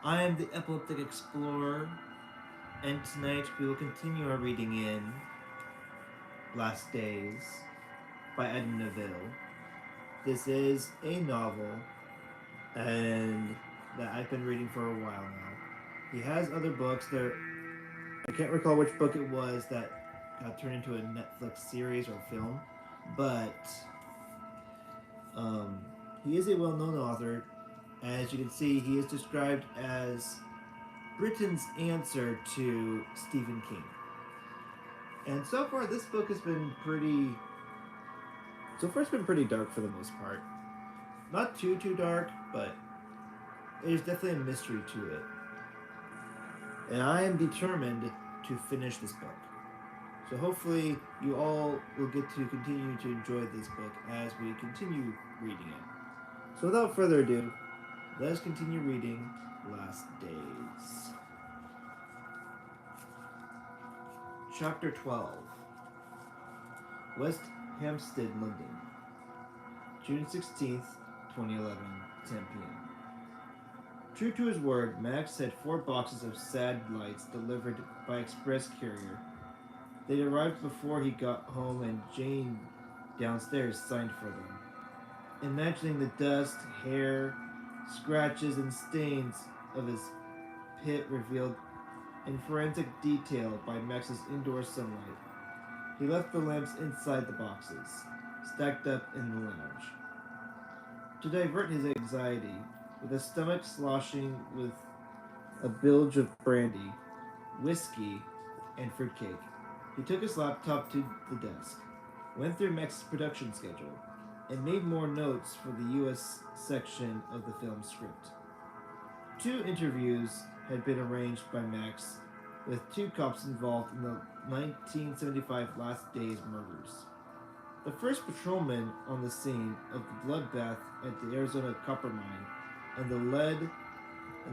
I am the Epileptic Explorer, and tonight we will continue our reading in Last Days by Nevill. This is a novel, and that I've been reading for a while now. He has other books. I can't recall which book it was that got turned into a Netflix series or film, but um, he is a well-known author. As you can see, he is described as Britain's answer to Stephen King. And so far, this book has been pretty. So far, it's been pretty dark for the most part. Not too dark, but there's definitely a mystery to it. And I am determined to finish this book. So hopefully, you all will get to continue to enjoy this book as we continue reading it. So without further ado, let us continue reading Last Days. Chapter 12, West Hampstead, London, June 16th, 2011, 10 p.m. True to his word, Max had 4 boxes of sad lights delivered by express carrier. They'd arrived before he got home, and Jane downstairs signed for them. Imagining the dust, hair, scratches, and stains of his pit revealed in forensic detail by Max's indoor sunlight, he left the lamps inside the boxes, stacked up in the lounge. To divert his anxiety, with a stomach sloshing with a bilge of brandy, whiskey, and fruitcake, he took his laptop to the desk, went through Max's production schedule, and made more notes for the U.S. section of the film's script. 2 interviews had been arranged by Max with 2 cops involved in the 1975 Last Days murders. The first patrolman on the scene of the bloodbath at the Arizona copper mine, and the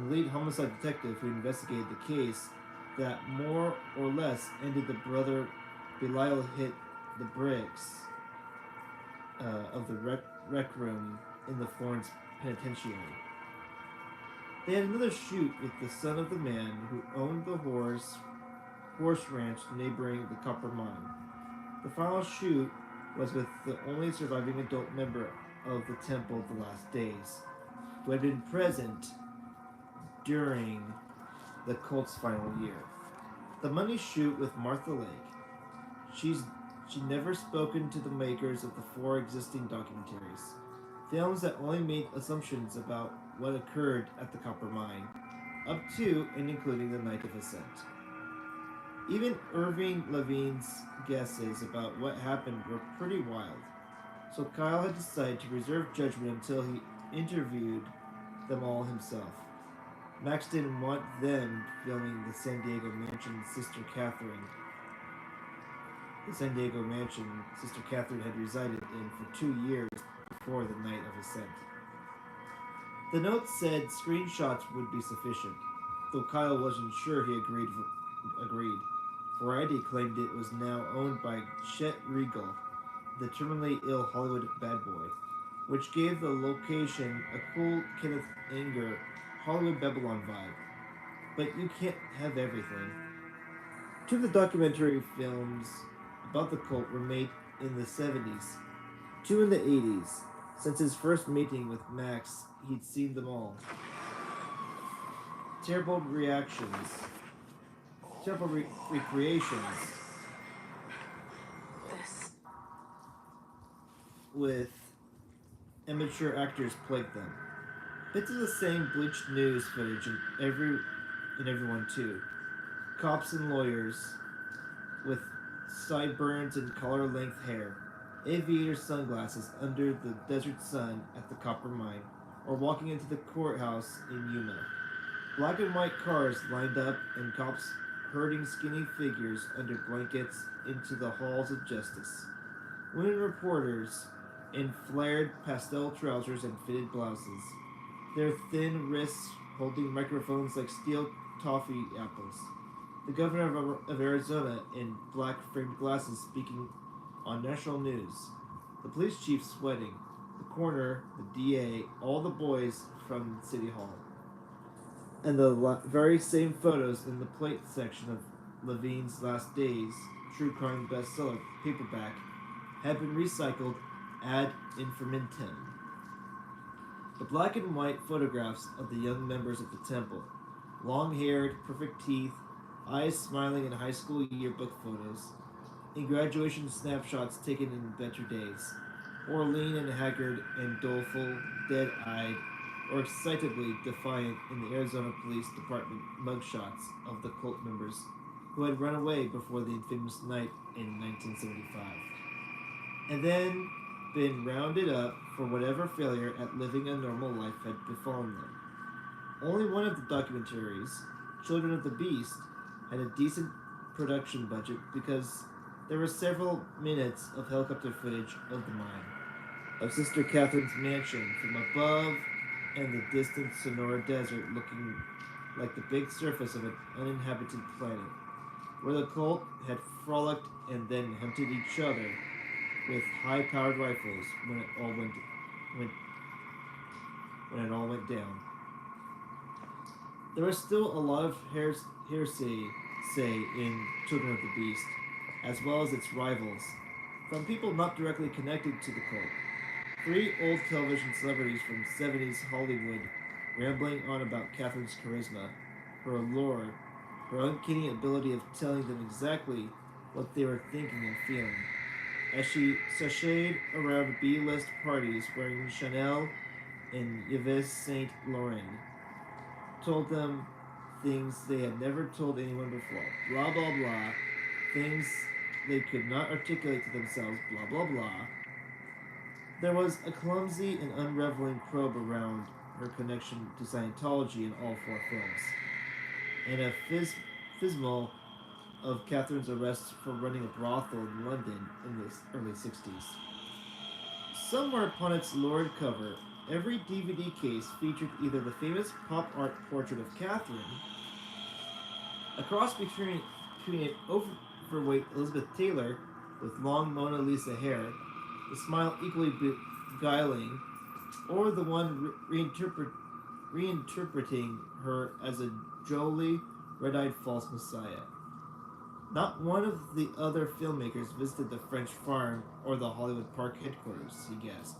lead homicide detective who investigated the case that more or less ended the brother Belial hit the bricks of the rec room in the Florence penitentiary. They had another shoot with the son of the man who owned the horse ranch neighboring the copper mine. The final shoot was with the only surviving adult member of the Temple of the Last Days, who had been present during the cult's final year. The money shoot with Martha Lake. She'd never spoken to the makers of the 4 existing documentaries, films that only made assumptions about what occurred at the copper mine, up to and including the night of ascent. Even Irving Levine's guesses about what happened were pretty wild, so Kyle had decided to reserve judgment until he interviewed them all himself. Max didn't want them filming the San Diego mansion Sister Catherine had resided in for 2 years before the night of ascent. The note said screenshots would be sufficient, though Kyle wasn't sure he agreed. Variety claimed it was now owned by Chet Regal, the terminally ill Hollywood bad boy, which gave the location a cool Kenneth Anger Hollywood Babylon vibe. But you can't have everything. 2 of the documentary films about the cult were made in the 70s, 2 in the 80s. Since his first meeting with Max, he'd seen them all. Terrible recreations with amateur actors plagued them. Bits of the same bleached news footage in everyone too. Cops and lawyers with sideburns and collar-length hair, aviator sunglasses under the desert sun at the copper mine, or walking into the courthouse in Yuma. Black and white cars lined up, and cops herding skinny figures under blankets into the halls of justice. Women reporters in flared pastel trousers and fitted blouses, their thin wrists holding microphones like steel toffee apples. The governor of Arizona in black framed glasses speaking on national news. The police chief sweating. The coroner, the DA, all the boys from City Hall. And the very same photos in the plate section of Levine's Last Days true crime bestseller paperback have been recycled ad infinitum. The black and white photographs of the young members of the temple, long haired, perfect teeth, eyes smiling in high school yearbook photos, in graduation snapshots taken in better days, or lean and haggard and doleful, dead eyed, or excitably defiant in the Arizona Police Department mugshots of the cult members who had run away before the infamous night in 1975, and then been rounded up for whatever failure at living a normal life had befallen them. Only one of the documentaries, Children of the Beast, had a decent production budget because there were several minutes of helicopter footage of the mine, of Sister Catherine's mansion from above, and the distant Sonora Desert looking like the big surface of an uninhabited planet, where the cult had frolicked and then hunted each other with high-powered rifles when, when it all went down. There was still a lot of hearsay in Children of the Beast, as well as its rivals, from people not directly connected to the cult. Three old television celebrities from 70s Hollywood rambling on about Catherine's charisma, her allure, her uncanny ability of telling them exactly what they were thinking and feeling, as she sashayed around B-list parties wearing Chanel and Yves Saint Laurent, told them things they had never told anyone before. Blah blah blah. Things they could not articulate to themselves. Blah blah blah. There was a clumsy and unraveling probe around her connection to Scientology in all four films, and a fismal of Catherine's arrest for running a brothel in London in the early 60s. Somewhere upon its lurid cover, every DVD case featured either the famous pop art portrait of Catherine, a cross between an overweight Elizabeth Taylor with long Mona Lisa hair, the smile equally beguiling, or the one reinterpreting her as a jolly, red-eyed false messiah. Not one of the other filmmakers visited the French farm or the Hollywood Park headquarters, he guessed,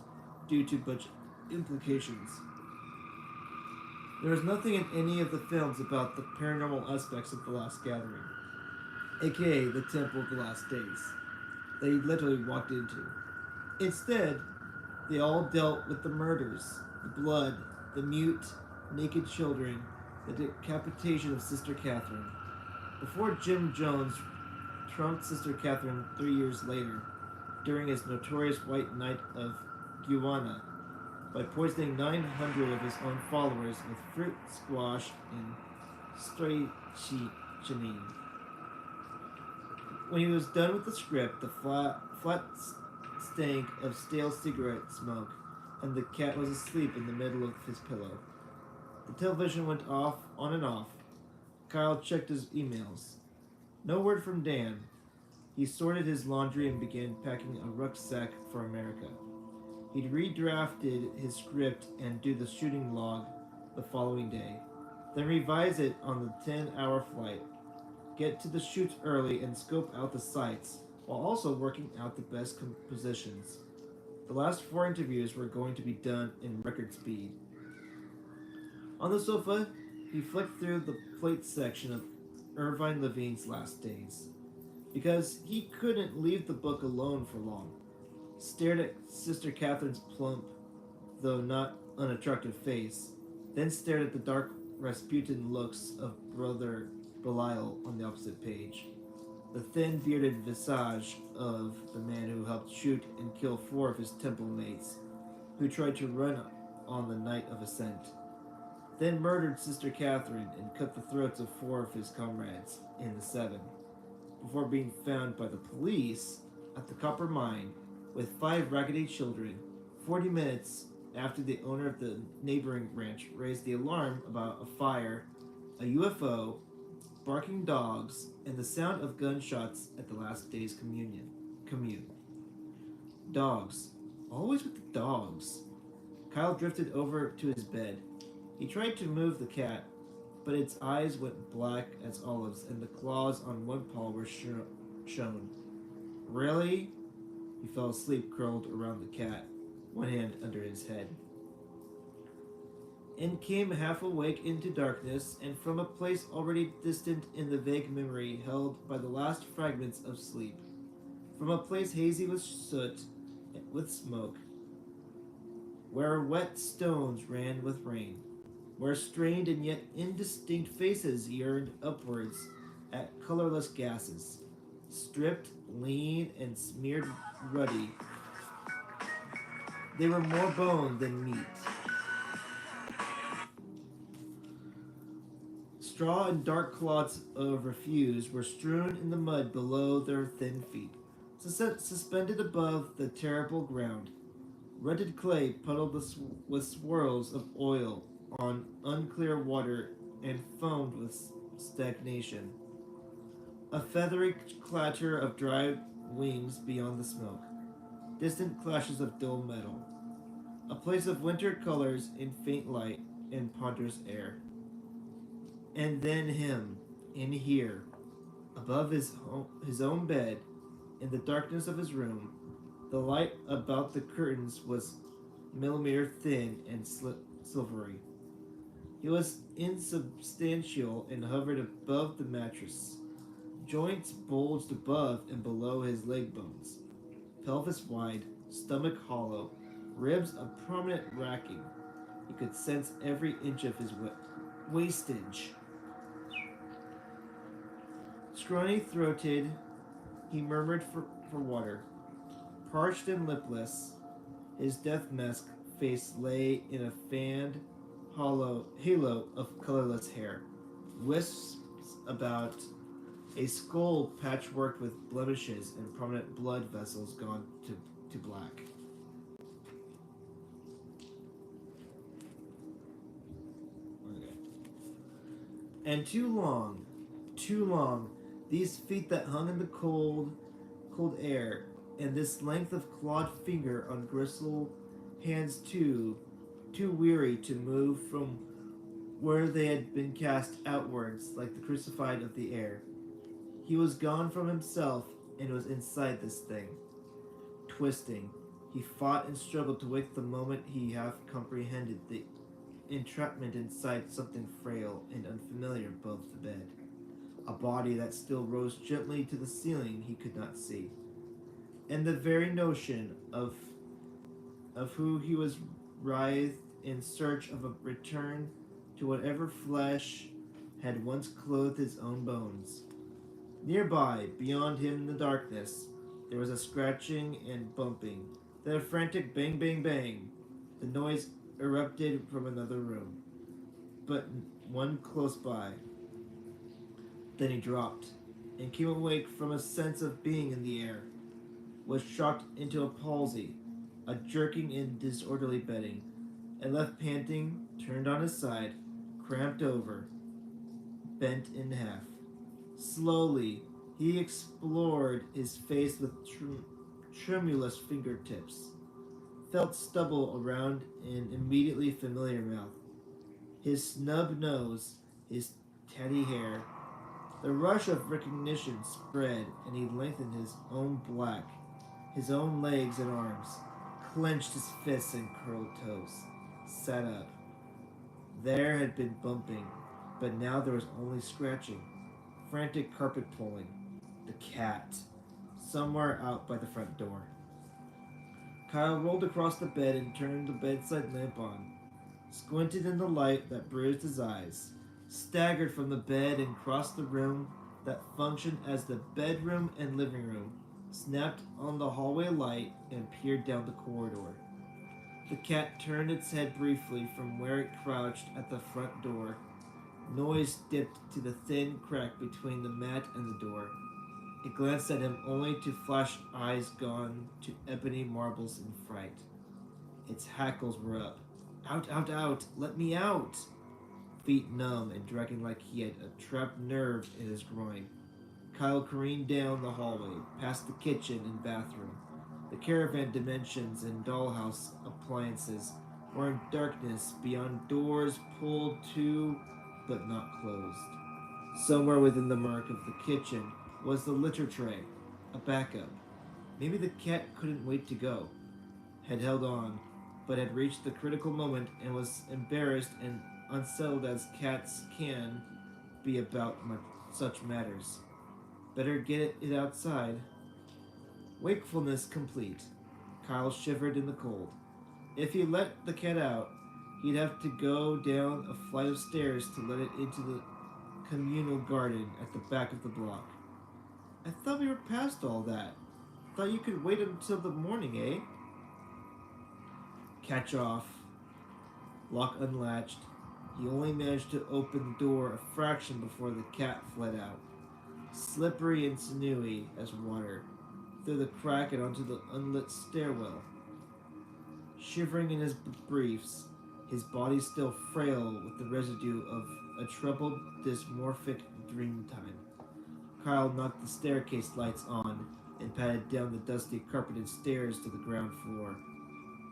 due to budget implications. There was nothing in any of the films about the paranormal aspects of The Last Gathering, aka the Temple of the Last Days, that he literally walked into. Instead, they all dealt with the murders, the blood, the mute, naked children, the decapitation of Sister Catherine. Before Jim Jones trumped Sister Catherine 3 years later, during his notorious White Night of Guyana, by poisoning 900 of his own followers with fruit squash and strychnine. When he was done with the script, the flat stank of stale cigarette smoke, and the cat was asleep in the middle of his pillow. The television went off, on and off. Kyle checked his emails. No word from Dan. He sorted his laundry and began packing a rucksack for America. He'd redrafted his script and do the shooting log the following day, then revise it on the 10-hour flight, get to the shoots early and scope out the sites, while also working out the best compositions. The last four interviews were going to be done in record speed. On the sofa, he flicked through the plate section of Irvine Levine's Last Days, because he couldn't leave the book alone for long. Stared at Sister Catherine's plump, though not unattractive face, then stared at the dark Rasputin looks of Brother Belial on the opposite page, the thin bearded visage of the man who helped shoot and kill four of his temple mates, who tried to run on the night of ascent, then murdered Sister Catherine and cut the throats of four of his comrades in the seven, before being found by the police at the copper mine with five raggedy children 40 minutes after the owner of the neighboring ranch raised the alarm about a fire, a UFO, barking dogs, and the sound of gunshots at the last day's commune. Dogs. Always with the dogs. Kyle drifted over to his bed. He tried to move the cat, but its eyes went black as olives, and the claws on one paw were shown. Really? He fell asleep, curled around the cat, one hand under his head. And came half awake into darkness, and from a place already distant in the vague memory held by the last fragments of sleep, from a place hazy with soot, with smoke, where wet stones ran with rain, where strained and yet indistinct faces yearned upwards at colorless gases, stripped, lean, and smeared ruddy. They were more bone than meat. Straw and dark clods of refuse were strewn in the mud below their thin feet, suspended above the terrible ground. Rutted clay puddled with swirls of oil on unclear water and foamed with stagnation. A feathery clatter of dry wings beyond the smoke. Distant clashes of dull metal. A place of winter colors in faint light and ponderous air. And then him, in here, above his own bed, in the darkness of his room, the light about the curtains was millimeter thin and silvery. He was insubstantial and hovered above the mattress. Joints bulged above and below his leg bones. Pelvis wide, stomach hollow, ribs of prominent racking. He could sense every inch of his wastage. Scrawny-throated, he murmured for water. Parched and lipless, his death mask face lay in a fanned halo of colorless hair. Wisps about a skull patchworked with blemishes and prominent blood vessels gone to black. Okay. And too long, these feet that hung in the cold air, and this length of clawed finger on gristle hands too weary to move from where they had been cast outwards like the crucified of the air. He was gone from himself and was inside this thing. Twisting, he fought and struggled to wake the moment he half comprehended the entrapment inside something frail and unfamiliar above the bed. A body that still rose gently to the ceiling he could not see. And the very notion of who he was writhed in search of a return to whatever flesh had once clothed his own bones. Nearby, beyond him in the darkness, there was a scratching and bumping, then a frantic bang, bang, bang. The noise erupted from another room, but one close by. Then he dropped, and came awake from a sense of being in the air, was shocked into a palsy, a jerking in disorderly bedding, and left panting, turned on his side, cramped over, bent in half. Slowly, he explored his face with tremulous fingertips, felt stubble around an immediately familiar mouth, his snub nose, his tatty hair. The rush of recognition spread, and he lengthened his own black, his own legs and arms, clenched his fists and curled toes, sat up. There had been bumping, but now there was only scratching, frantic carpet pulling. The cat, somewhere out by the front door. Kyle rolled across the bed and turned the bedside lamp on, squinted in the light that bruised his eyes, staggered from the bed and crossed the room that functioned as the bedroom and living room, snapped on the hallway light, and peered down the corridor. The cat turned its head briefly from where it crouched at the front door. Noise dipped to the thin crack between the mat and the door. It glanced at him only to flash eyes gone to ebony marbles in fright. Its hackles were up. Out, out, out! Let me out! Feet numb and dragging like he had a trapped nerve in his groin. Kyle careened down the hallway, past the kitchen and bathroom. The caravan dimensions and dollhouse appliances were in darkness beyond doors pulled to but not closed. Somewhere within the murk of the kitchen was the litter tray, a backup. Maybe the cat couldn't wait to go, had held on, but had reached the critical moment and was embarrassed and unsettled as cats can be about such matters. Better get it outside. Wakefulness complete. Kyle shivered in the cold. If he let the cat out, he'd have to go down a flight of stairs to let it into the communal garden at the back of the block. I thought we were past all that. Thought you could wait until the morning, eh? Catch off. Lock unlatched. He only managed to open the door a fraction before the cat fled out, slippery and sinewy as water, through the crack and onto the unlit stairwell. Shivering in his briefs, his body still frail with the residue of a troubled, dysmorphic dreamtime. Kyle knocked the staircase lights on and padded down the dusty carpeted stairs to the ground floor,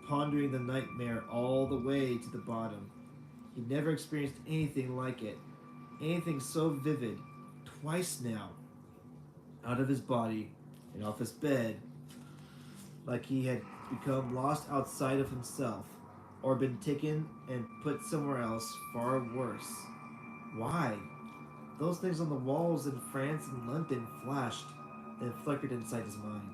pondering the nightmare all the way to the bottom. He'd never experienced anything like it, anything so vivid, twice now, out of his body and off his bed, like he had become lost outside of himself, or been taken and put somewhere else far worse. Why? Those things on the walls in France and London flashed, then flickered inside his mind.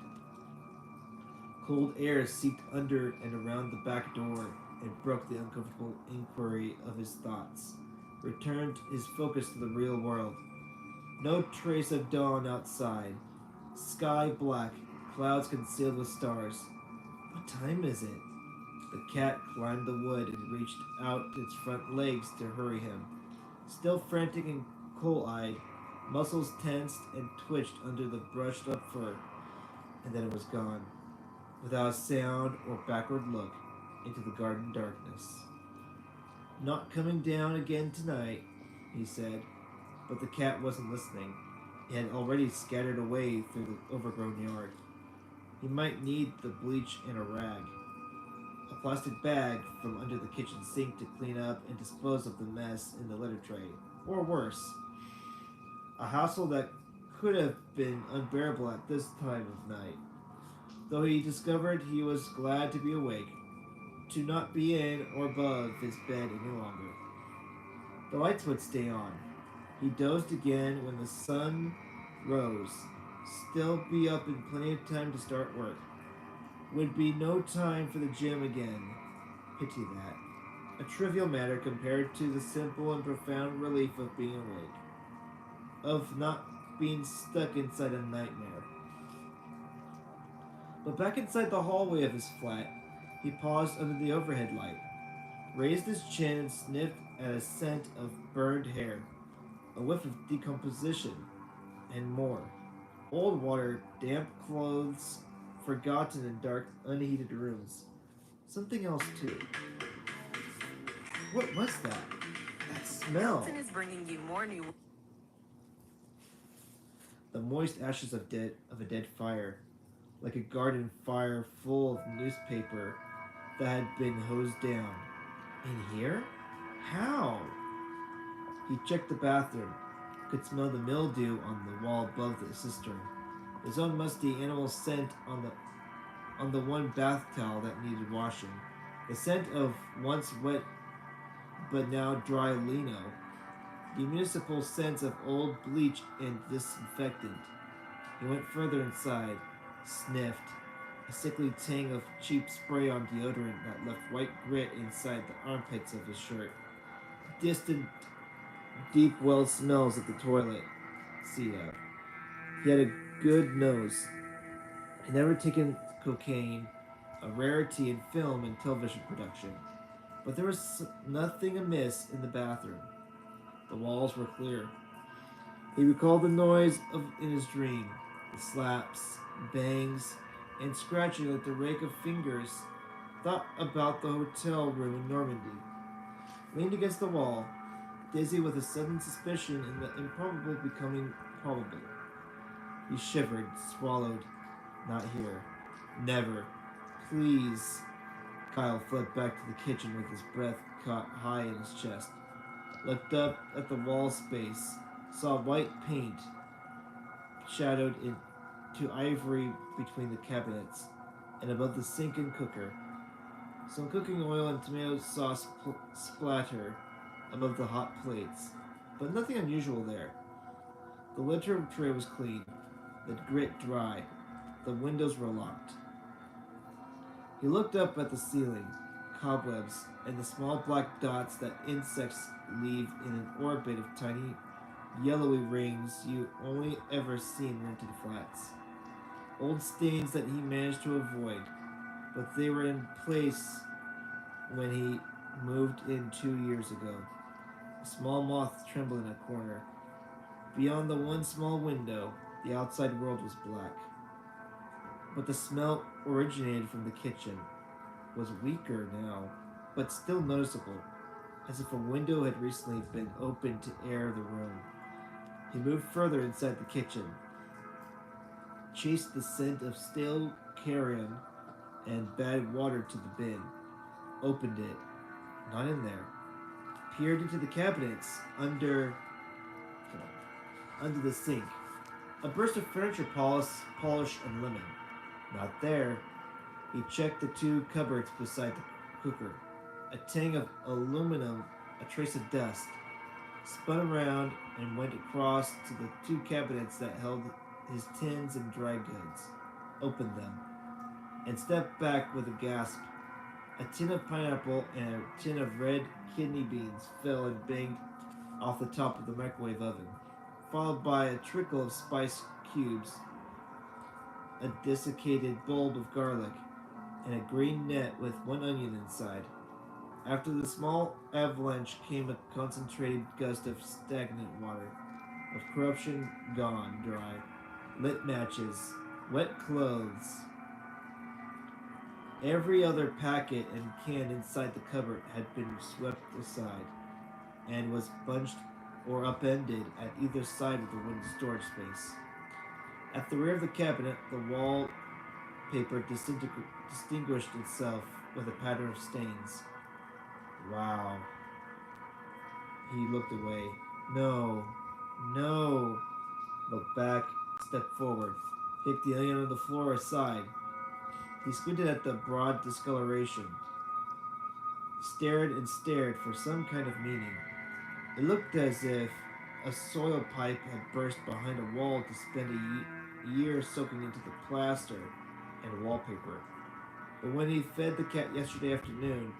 Cold air seeped under and around the back door and broke the uncomfortable inquiry of his thoughts, returned his focus to the real world. No trace of dawn outside. Sky black, clouds concealed with stars. What time is it? The cat climbed the wood and reached out its front legs to hurry him. Still frantic and coal-eyed, muscles tensed and twitched under the brushed-up fur, and then it was gone, without a sound or backward look into the garden darkness. Not coming down again tonight, he said, but the cat wasn't listening. It had already scattered away through the overgrown yard. He might need the bleach and a rag, a plastic bag from under the kitchen sink to clean up and dispose of the mess in the litter tray, or worse, a household that could have been unbearable at this time of night. Though he discovered he was glad to be awake, to not be in or above his bed any longer. The lights would stay on. He dozed again when the sun rose. Still be up in plenty of time to start work. Would be no time for the gym again. Pity that. A trivial matter compared to the simple and profound relief of being awake. Of not being stuck inside a nightmare. But back inside the hallway of his flat, he paused under the overhead light, raised his chin and sniffed at a scent of burned hair, a whiff of decomposition, and more. Old water, damp clothes, forgotten in dark, unheated rooms. Something else too. What was that? That smell. Is bringing you more new. The moist ashes of a dead fire, like a garden fire full of newspaper that had been hosed down. In here? How? He checked the bathroom, could smell the mildew on the wall above the cistern, his own musty animal scent on the one bath towel that needed washing, the scent of once wet but now dry lino, the municipal scents of old bleach and disinfectant. He went further inside, sniffed, a sickly tang of cheap spray-on deodorant that left white grit inside the armpits of his shirt. Distant, deep-welled smells of the toilet seat up. He had a good nose. He'd never taken cocaine, a rarity in film and television production. But there was nothing amiss in the bathroom. The walls were clear. He recalled the noise in his dream, the slaps, bangs, and scratching like the rake of fingers. Thought about the hotel room in Normandy. Leaned against the wall, dizzy with a sudden suspicion in the improbable becoming probable. He shivered, swallowed. Not here. Never. Please. Kyle fled back to the kitchen with his breath caught high in his chest. looked up at the wall space, saw white paint shadowed into ivory between the cabinets, and above the sink and cooker. Some cooking oil and tomato sauce splatter above the hot plates, but nothing unusual there. The litter tray was clean, the grit dry, the windows were locked. He looked up at the ceiling, cobwebs, and the small black dots that insects leave in an orbit of tiny yellowy rings you only ever see in rented flats. Old stains that he managed to avoid, but they were in place when he moved in 2 years ago. A small moth trembled in a corner. Beyond the one small window, the outside world was black. But the smell originated from the kitchen, was weaker now, but still noticeable, as if a window had recently been opened to air the room. He moved further inside the kitchen, chased the scent of stale carrion and bad water to the bin, opened it, not in there, peered into the cabinets under the sink. A burst of furniture polish and linen. Not there. He checked the two cupboards beside the cooker. A tang of aluminum, a trace of dust. Spun around and went across to the two cabinets that held his tins and dry goods. Opened them, and stepped back with a gasp. A tin of pineapple and a tin of red kidney beans fell and banged off the top of the microwave oven, followed by a trickle of spice cubes, a desiccated bulb of garlic, and a green net with one onion inside. After the small avalanche came a concentrated gust of stagnant water, of corruption gone dry, lit matches, wet clothes. Every other packet and can inside the cupboard had been swept aside, and was bunched or upended at either side of the wooden storage space. At the rear of the cabinet, the wallpaper distinguished itself with a pattern of stains. Wow. He looked away. No. No. Looked back, stepped forward, kicked the onion on the floor aside. He squinted at the broad discoloration, stared and stared for some kind of meaning. It looked as if a soil pipe had burst behind a wall to spend a year soaking into the plaster and wallpaper. But when he fed the cat yesterday afternoon,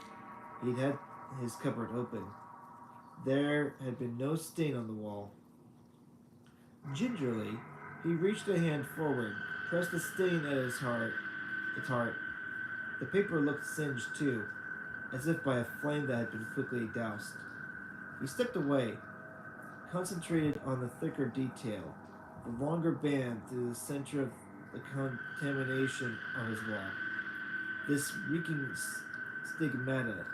he'd had his cupboard open. There had been no stain on the wall. Gingerly, he reached a hand forward, pressed the stain at its heart. The paper looked singed too, as if by a flame that had been quickly doused. He stepped away, concentrated on the thicker detail, the longer band through the center of the contamination on his wall. This reeking stigmata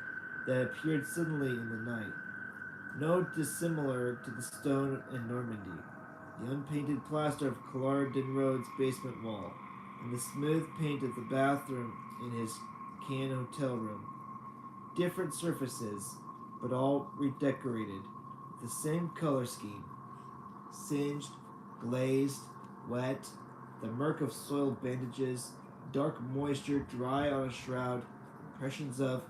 that appeared suddenly in the night, no dissimilar to the stone in Normandy, the unpainted plaster of Clarendon Road's basement wall, and the smooth paint of the bathroom in his Cannes hotel room. Different surfaces, but all redecorated with the same color scheme. Singed, glazed, wet, the murk of soiled bandages, dark moisture dry on a shroud, impressions of,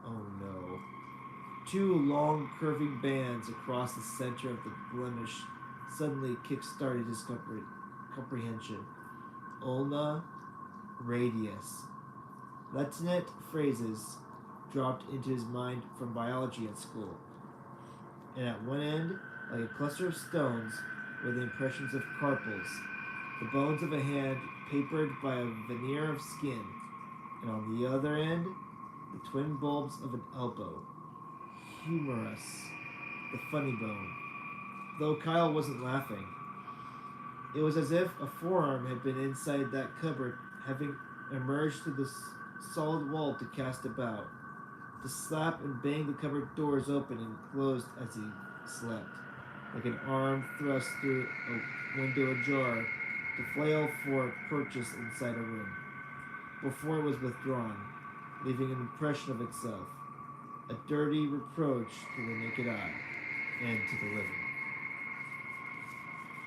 oh no. Two long curving bands across the center of the blemish suddenly kick-started his comprehension. Ulna, radius. Latinate phrases dropped into his mind from biology at school. And at one end, like a cluster of stones, were the impressions of carpals, the bones of a hand papered by a veneer of skin, and on the other end, the twin bulbs of an elbow. Humerus, the funny bone. Though Kyle wasn't laughing. It was as if a forearm had been inside that cupboard, having emerged to the solid wall to cast about, to slap and bang the cupboard doors open and closed as he slept, like an arm thrust through a window ajar to flail for purchase inside a room, before it was withdrawn, leaving an impression of itself, a dirty reproach to the naked eye. and to the living.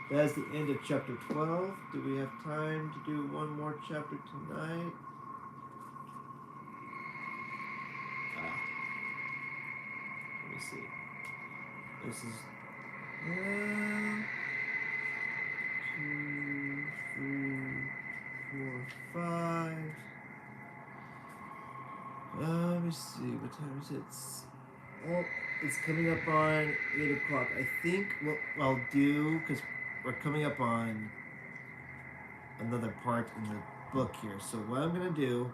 That is the end of chapter 12. Do we have time to do one more chapter tonight? Ah, let me see. This is 2, 3, 4, 5. Let me see. What time is it? Oh, it's coming up on 8 o'clock. I think what I'll do, because we're coming up on another part in the book here. So what I'm going to do,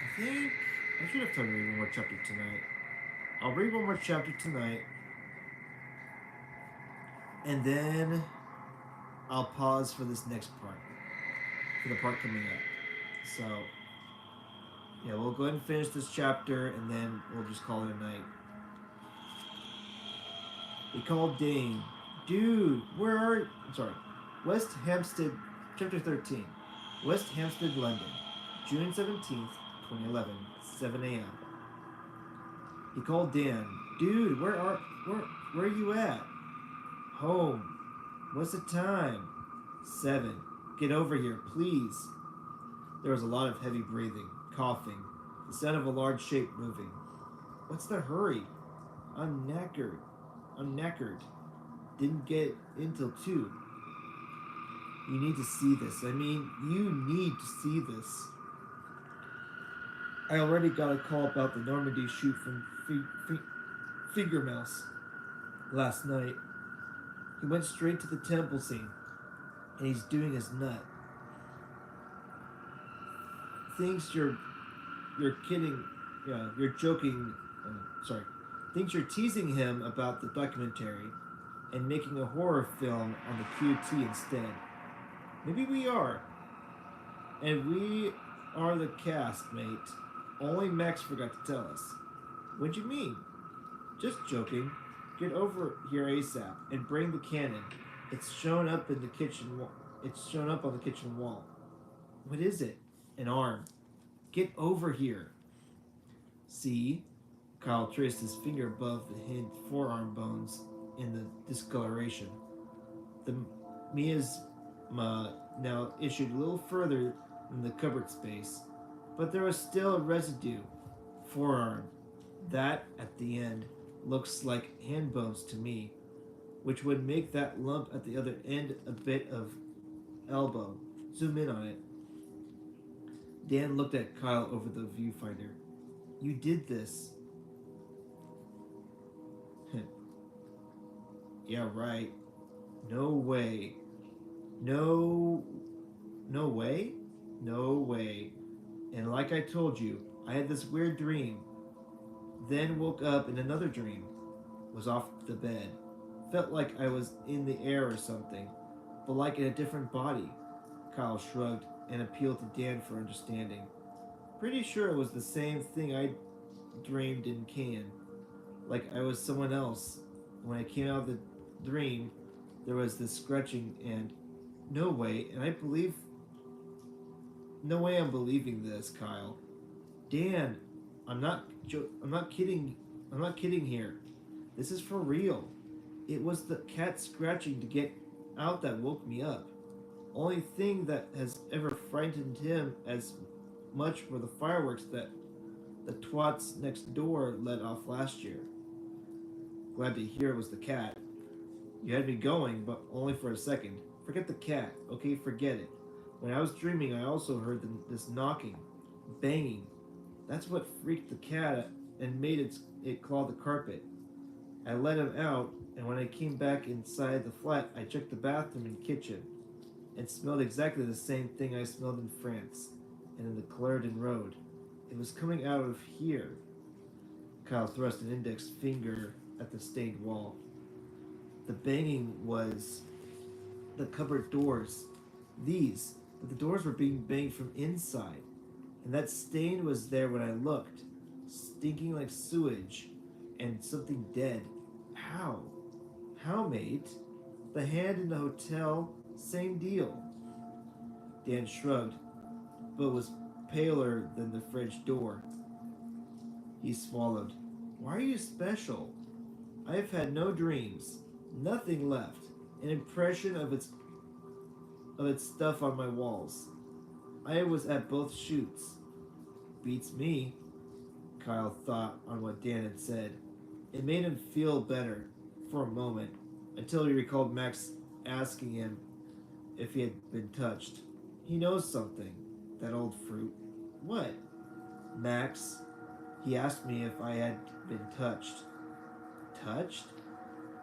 I think I should have time to read one more chapter tonight. I'll read one more chapter tonight, and then I'll pause for this next part, for the part coming up. So, yeah, we'll go ahead and finish this chapter, and then we'll just call it a night. He called Dane. Dude, where are you? I'm sorry. West Hampstead, chapter 13. West Hampstead, London, June 17th, 2011, 7 a.m. He called Dan. Dude, where are you at? Home. What's the time? 7. Get over here, please. There was a lot of heavy breathing, coughing, the sound of a large shape moving. What's the hurry? I'm knackered. Didn't get in till 2. You need to see this. I mean, you need to see this. I already got a call about the Normandy shoot from Finger Mouse last night. He went straight to the temple scene, and he's doing his nut. Thinks you're kidding. Yeah, you're joking. Sorry. Thinks you're teasing him about the documentary and making a horror film on the QT instead. Maybe we are. And we are the cast, mate. Only Max forgot to tell us. What'd you mean? Just joking. Get over here ASAP and bring the cannon. It's shown up in the kitchen wall. It's shown up on the kitchen wall. What is it? An arm. Get over here. See? Kyle traced his finger above the hinged forearm bones in the discoloration. The miasma now issued a little further than the cupboard space, but there was still a residue. Forearm. That, at the end, looks like hand bones to me, which would make that lump at the other end a bit of elbow. Zoom in on it. Dan looked at Kyle over the viewfinder. You did this. Yeah, right. No way. No way? No way. And like I told you, I had this weird dream. Then woke up in another dream. Was off the bed. Felt like I was in the air or something, but like in a different body. Kyle shrugged and appealed to Dan for understanding. Pretty sure it was the same thing I dreamed in Can. Like I was someone else. When I came out of the dream, there was this scratching and no way, and I believe. No way I'm believing this, Kyle. Dan, I'm not kidding. I'm not kidding here. This is for real. It was the cat scratching to get out that woke me up. Only thing that has ever frightened him as much were the fireworks that the twats next door let off last year. Glad to hear it was the cat. You had me going, but only for a second. Forget the cat, okay? Forget it. When I was dreaming, I also heard this knocking, banging. That's what freaked the cat and made it claw the carpet. I let him out, and when I came back inside the flat, I checked the bathroom and kitchen. It smelled exactly the same thing I smelled in France and in the Clarendon Road. It was coming out of here. Kyle thrust an index finger at the stained wall. The banging was the cupboard doors. These, but the doors were being banged from inside. And that stain was there when I looked, stinking like sewage and something dead. How? How, mate? The hand in the hotel, same deal. Dan shrugged, but was paler than the French door. He swallowed. Why are you special? I've had no dreams, nothing left. An impression of its stuff on my walls. I was at both shoots. Beats me, Kyle thought on what Dan had said. It made him feel better for a moment, until he recalled Max asking him if he had been touched. He knows something, that old fruit. What? Max, he asked me if I had been touched. Touched?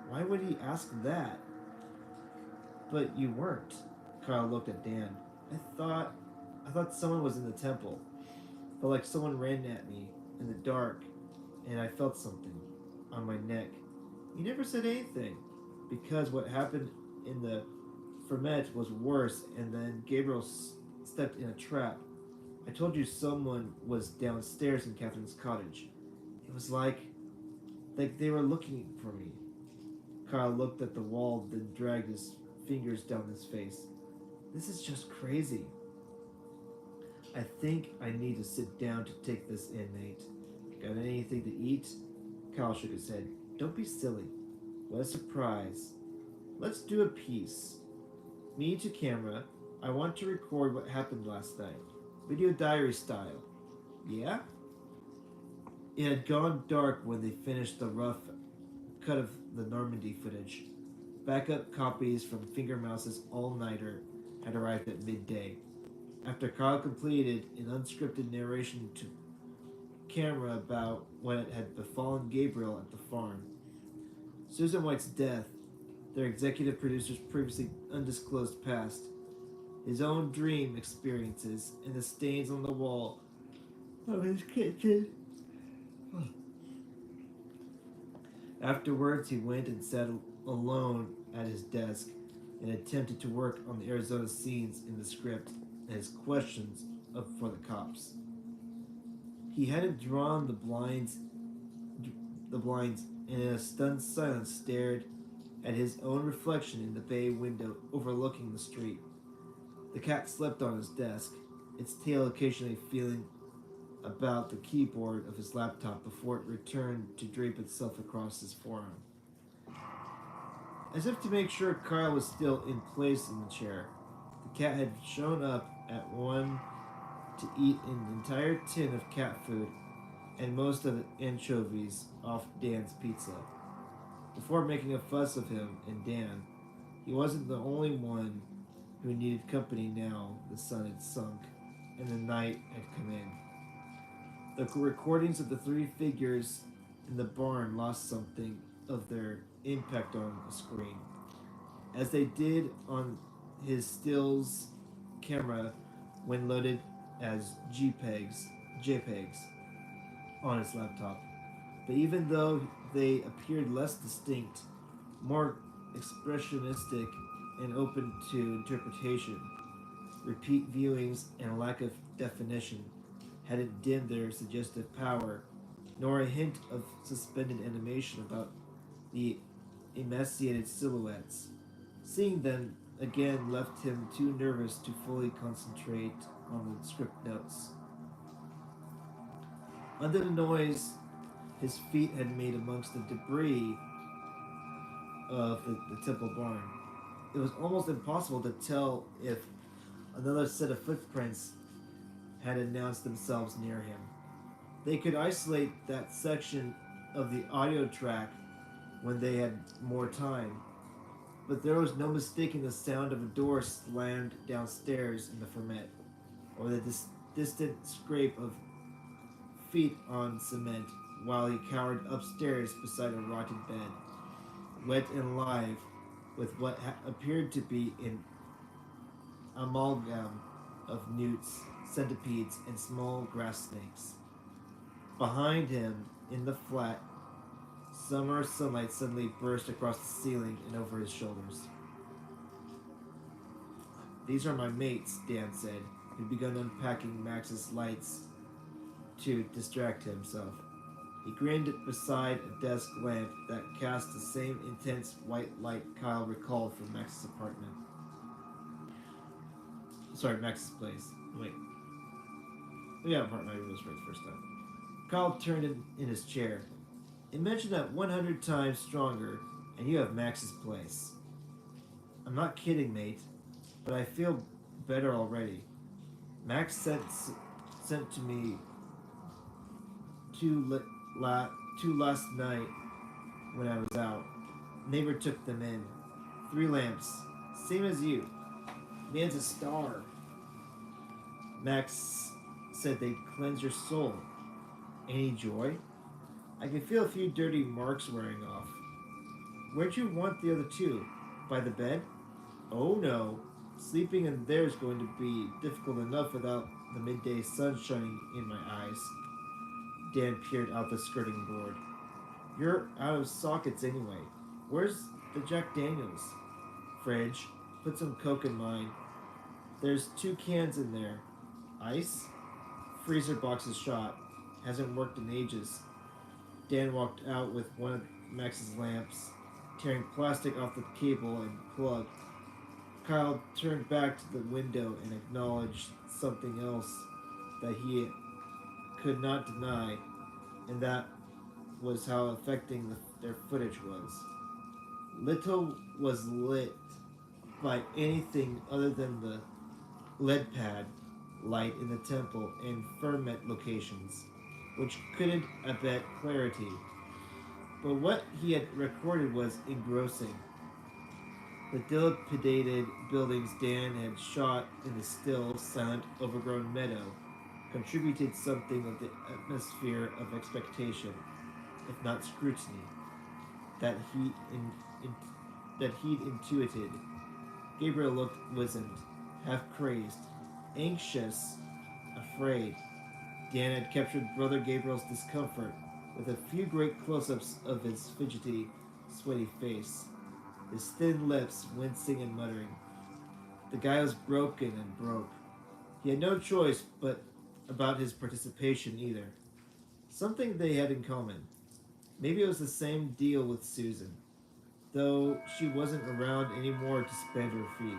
Why would he ask that? But you weren't. Kyle looked at Dan. I thought someone was in the temple. Felt like someone ran at me in the dark, and I felt something on my neck. You never said anything, because what happened in the ferment was worse, and then Gabriel stepped in a trap. I told you someone was downstairs in Catherine's cottage. It was like they were looking for me. Kyle looked at the wall, then dragged his fingers down his face. This is just crazy. I think I need to sit down to take this in, Nate. Got anything to eat? Kyle shook his head. Don't be silly. What a surprise. Let's do a piece. Me to camera. I want to record what happened last night. Video diary style. Yeah? It had gone dark when they finished the rough cut of the Normandy footage. Backup copies from Finger Mouse's all-nighter had arrived at midday. After Kyle completed an unscripted narration to camera about what had befallen Gabriel at the farm, Susan White's death, their executive producer's previously undisclosed past, his own dream experiences, and the stains on the wall of his kitchen. Afterwards, he went and sat alone at his desk and attempted to work on the Arizona scenes in the script and his questions for the cops. He hadn't drawn the blinds, and in a stunned silence stared at his own reflection in the bay window overlooking the street. The cat slept on his desk, its tail occasionally feeling about the keyboard of his laptop before it returned to drape itself across his forearm. As if to make sure Kyle was still in place in the chair, the cat had shown up at 1 to eat an entire tin of cat food and most of the anchovies off Dan's pizza. Before making a fuss of him and Dan, he wasn't the only one who needed company now the sun had sunk and the night had come in. The recordings of the three figures in the barn lost something of their impact on the screen, as they did on his stills camera when loaded as JPEGs on his laptop. But even though they appeared less distinct, more expressionistic, and open to interpretation, repeat viewings and a lack of definition hadn't dimmed their suggestive power, nor a hint of suspended animation about the emaciated silhouettes. Seeing them again left him too nervous to fully concentrate on the script notes. Under the noise his feet had made amongst the debris of the temple barn, it was almost impossible to tell if another set of footprints had announced themselves near him. They could isolate that section of the audio track when they had more time, but there was no mistaking the sound of a door slammed downstairs in the ferment, or the distant scrape of feet on cement while he cowered upstairs beside a rotted bed, wet and live with what appeared to be an amalgam of newts, centipedes, and small grass snakes. Behind him, in the flat, summer sunlight suddenly burst across the ceiling and over his shoulders. These are my mates, Dan said, who'd begun unpacking Max's lights to distract himself. He grinned beside a desk lamp that cast the same intense white light Kyle recalled from Max's apartment. Sorry, Max's place. Wait. Yeah, apartment was for the first time. Kyle turned in his chair. Imagine that 100 times stronger, and you have Max's place. I'm not kidding, mate, but I feel better already. Max sent to me two, two last night when I was out. Neighbor took them in. 3 lamps, same as you. Man's a star. Max said they'd cleanse your soul. Any joy? I can feel a few dirty marks wearing off. Where'd you want the other 2? By the bed? Oh no. Sleeping in there is going to be difficult enough without the midday sun shining in my eyes. Dan peered out the skirting board. You're out of sockets anyway. Where's the Jack Daniels? Fridge. Put some Coke in mine. There's 2 cans in there. Ice? Freezer box is shot. Hasn't worked in ages. Dan walked out with one of Max's lamps, tearing plastic off the cable and plug. Kyle turned back to the window and acknowledged something else that he could not deny, and that was how affecting their footage was. Little was lit by anything other than the lead pad light in the temple and ferment locations, which couldn't abet clarity. But what he had recorded was engrossing. The dilapidated buildings Dan had shot in the still, silent, overgrown meadow contributed something of the atmosphere of expectation, if not scrutiny, that he'd intuited. Gabriel looked wizened, half crazed, anxious, afraid. Dan had captured Brother Gabriel's discomfort with a few great close-ups of his fidgety, sweaty face, his thin lips wincing and muttering. The guy was broken and broke. He had no choice but about his participation either. Something they had in common. Maybe it was the same deal with Susan, though she wasn't around anymore to spend her fee,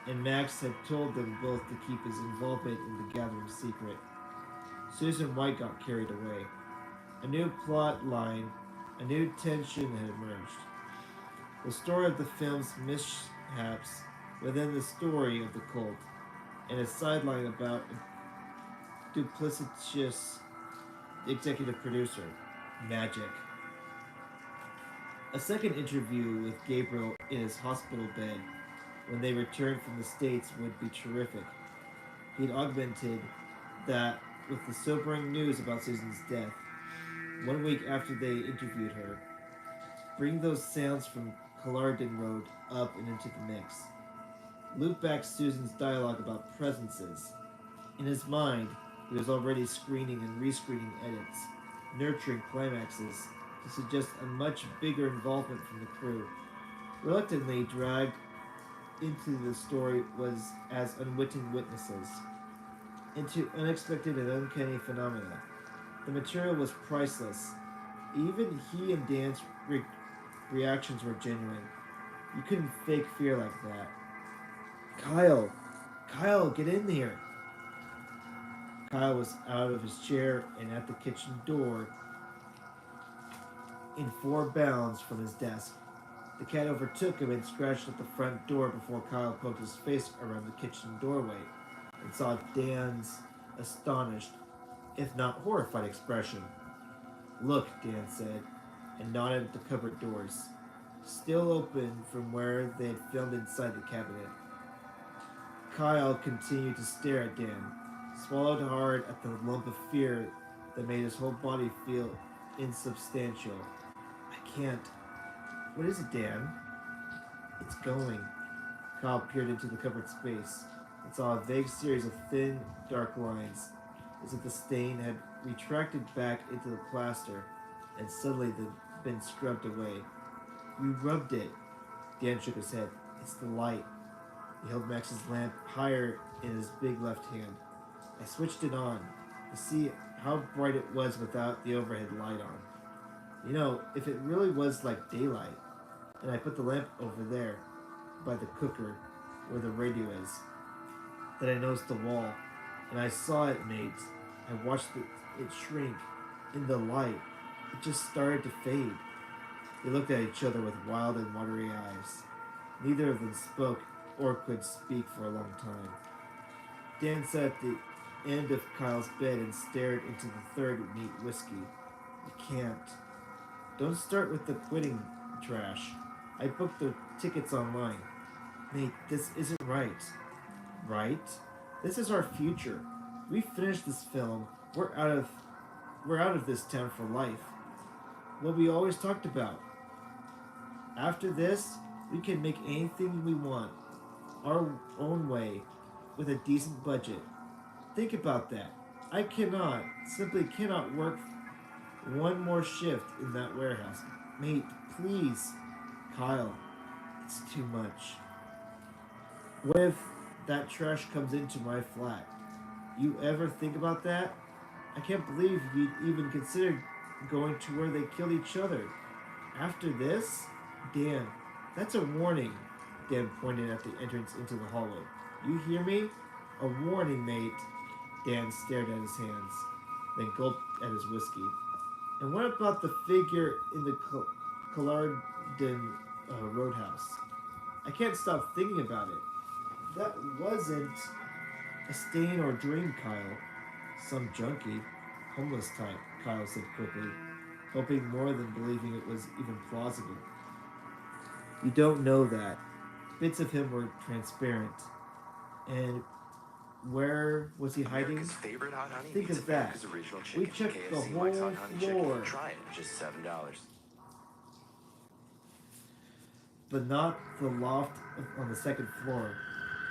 and Max had told them both to keep his involvement in the gathering secret. Susan White got carried away. A new plot line, a new tension had emerged. The story of the film's mishaps within the story of the cult, and a sideline about a duplicitous executive producer. Magic. A second interview with Gabriel in his hospital bed when they returned from the States would be terrific. He'd augmented that with the sobering news about Susan's death. 1 week after they interviewed her, bring those sounds from Culloden Road up and into the mix. Loop back Susan's dialogue about presences. In his mind, he was already screening and rescreening edits, nurturing climaxes to suggest a much bigger involvement from the crew. Reluctantly dragged into the story was as unwitting witnesses, into unexpected and uncanny phenomena. The material was priceless. Even he and Dan's reactions were genuine. You couldn't fake fear like that. Kyle! Kyle, get in here! Kyle was out of his chair and at the kitchen door in 4 bounds from his desk. The cat overtook him and scratched at the front door before Kyle poked his face around the kitchen doorway and saw Dan's astonished, if not horrified expression. Look, Dan said, and nodded at the cupboard doors, still open from where they had filmed inside the cabinet. Kyle continued to stare at Dan, swallowed hard at the lump of fear that made his whole body feel insubstantial. I can't. What is it, Dan? It's going. Kyle peered into the cupboard space and saw a vague series of thin, dark lines, as if the stain had retracted back into the plaster and suddenly been scrubbed away. You rubbed it. Dan shook his head. It's the light. He held Max's lamp higher in his big left hand. I switched it on to see how bright it was without the overhead light on. You know, if it really was like daylight. And I put the lamp over there, by the cooker, where the radio is. Then I noticed the wall, and I saw it, mate. I watched it shrink in the light. It just started to fade. They looked at each other with wild and watery eyes. Neither of them spoke or could speak for a long time. Dan sat at the end of Kyle's bed and stared into the third neat whiskey. You can't. Don't start with the quitting trash. I booked the tickets online. Nate, this isn't right. Right? This is our future. We finished this film. We're out of this town for life. What we always talked about. After this, we can make anything we want, our own way, with a decent budget. Think about that. I cannot, simply cannot work one more shift in that warehouse. Mate, please. Kyle, it's too much. What if that trash comes into my flat? You ever think about that? I can't believe you'd even considered going to where they killed each other. After this? Dan, that's a warning. Dan pointed at the entrance into the hallway. You hear me? A warning, mate. Dan stared at his hands, then gulped at his whiskey. And what about the figure in the Cullardon Roadhouse? I can't stop thinking about it. That wasn't a stain or dream, Kyle. Some junkie, homeless type, Kyle said quickly, hoping more than believing it was even plausible. You don't know that. Bits of him were transparent. And where was he hiding? Favorite hot honey Think of that. We checked the whole floor. Try it, just $7. But not the loft on the second floor.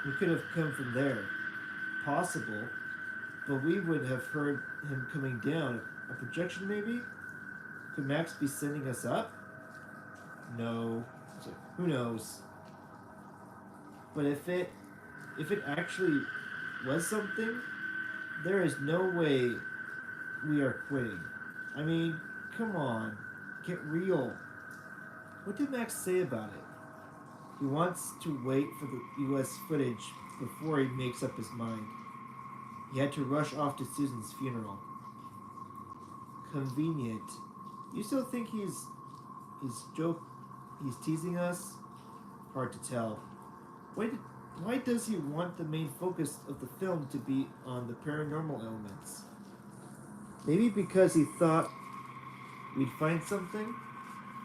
We could have come from there. Possible, but we would have heard him coming down. A projection, maybe? Could Max be sending us up? No. So, who knows? But if it actually was something, there is no way we are quitting. I mean, come on, get real. What did Max say about it? He wants to wait for the US footage before he makes up his mind. He had to rush off to Susan's funeral. Convenient. You still think he's teasing us? Hard to tell. Why does he want the main focus of the film to be on the paranormal elements? Maybe because he thought we'd find something,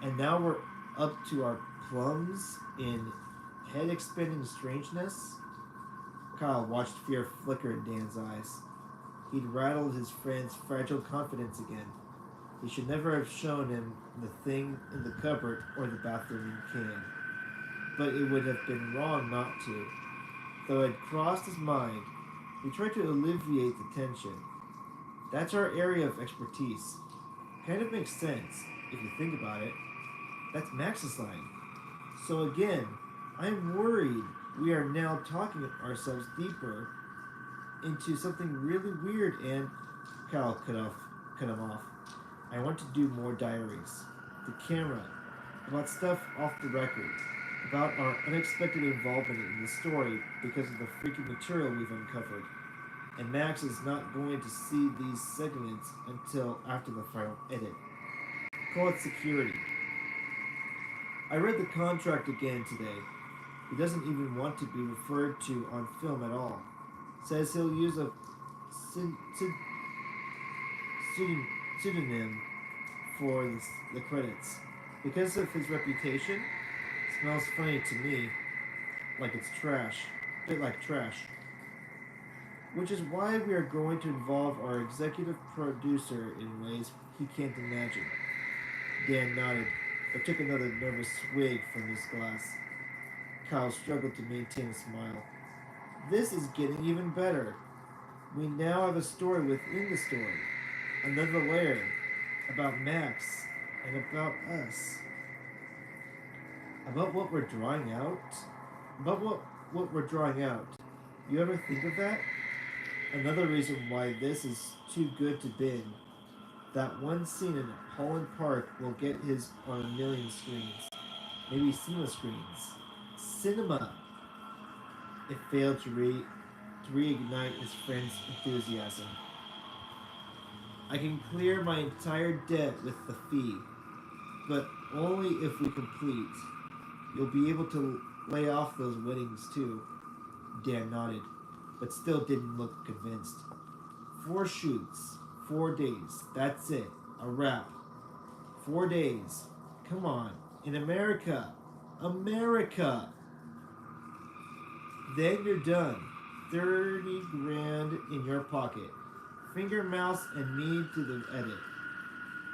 and now we're up to our plums in head-expanding strangeness? Kyle watched fear flicker in Dan's eyes. He'd rattled his friend's fragile confidence again. He should never have shown him the thing in the cupboard or the bathroom can. But it would have been wrong not to. Though it had crossed his mind, he tried to alleviate the tension. That's our area of expertise. Kind of makes sense, if you think about it. That's Max's line. So again, I'm worried we are now talking ourselves deeper into something really weird and... Kyle cut him off. I want to do more diaries. The camera. About stuff off the record. About our unexpected involvement in the story because of the freaking material we've uncovered. And Max is not going to see these segments until after the final edit. Call it security. I read the contract again today. He doesn't even want to be referred to on film at all. Says he'll use a pseudonym for the credits. Because of his reputation, smells funny to me, like it's trash, a bit like trash. Which is why we are going to involve our executive producer in ways he can't imagine. Dan nodded, but took another nervous swig from his glass. Kyle struggled to maintain a smile. This is getting even better. We now have a story within the story. Another layer. About Max. And about us. About what we're drawing out? About what we're drawing out. You ever think of that? Another reason why this is too good to bin. That one scene in Holland Park will get his on a million screens. Maybe cinema screens. Cinema! It failed to reignite his friend's enthusiasm. I can clear my entire debt with the fee, but only if we complete. You'll be able to lay off those weddings too. Dan nodded, but still didn't look convinced. 4 shoots, 4 days. That's it. A wrap. 4 days. Come on. In America. America. Then you're done. 30 grand in your pocket. Finger mouse and me to the edit.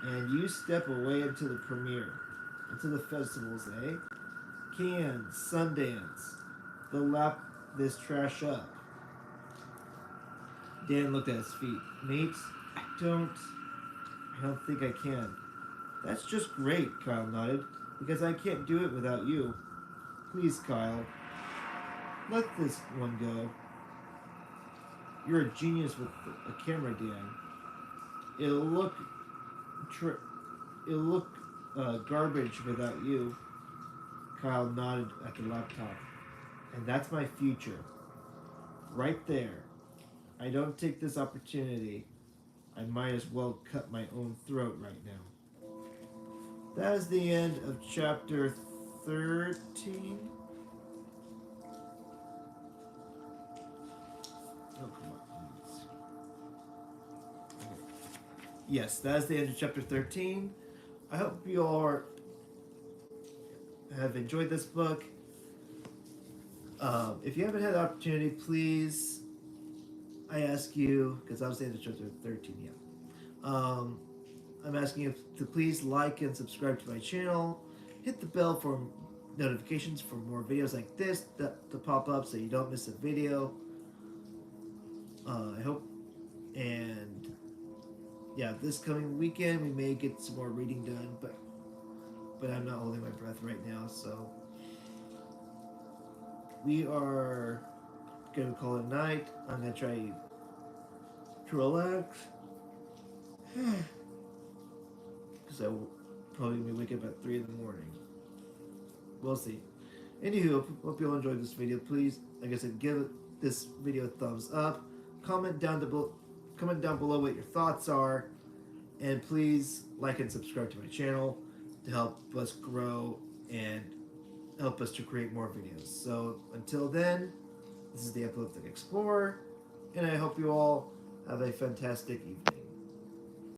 And you step away until the premiere. Until the festivals, eh? Cannes, Sundance. They'll lap this trash up. Dan looked at his feet. Mate, I don't think I can. That's just great, Kyle nodded, because I can't do it without you. Please, Kyle, let this one go. You're a genius with a camera, Dan. It'll look, garbage without you. Kyle nodded at the laptop. And that's my future. Right there. I don't take this opportunity. I might as well cut my own throat right now. That is the end of chapter 13. Oh, come on. Okay. Yes, that is the end of chapter 13. I hope you all have enjoyed this book. If you haven't had the opportunity, please, I ask you, because I was saying the chapter 13, yeah. I'm asking you to please like and subscribe to my channel. Hit the bell for notifications for more videos like this to pop up so you don't miss a video. I hope, and yeah, this coming weekend we may get some more reading done, but I'm not holding my breath right now, so we are gonna call it a night. I'm gonna try to relax because I will probably be waking up at 3 in the morning. We'll see. Anywho, hope you all enjoyed this video. Please, like I said, give this video a thumbs up. Comment down below what your thoughts are, and please like and subscribe to my channel to help us grow and help us to create more videos. So until then, this is the Epileptic Explorer, and I hope you all have a fantastic evening.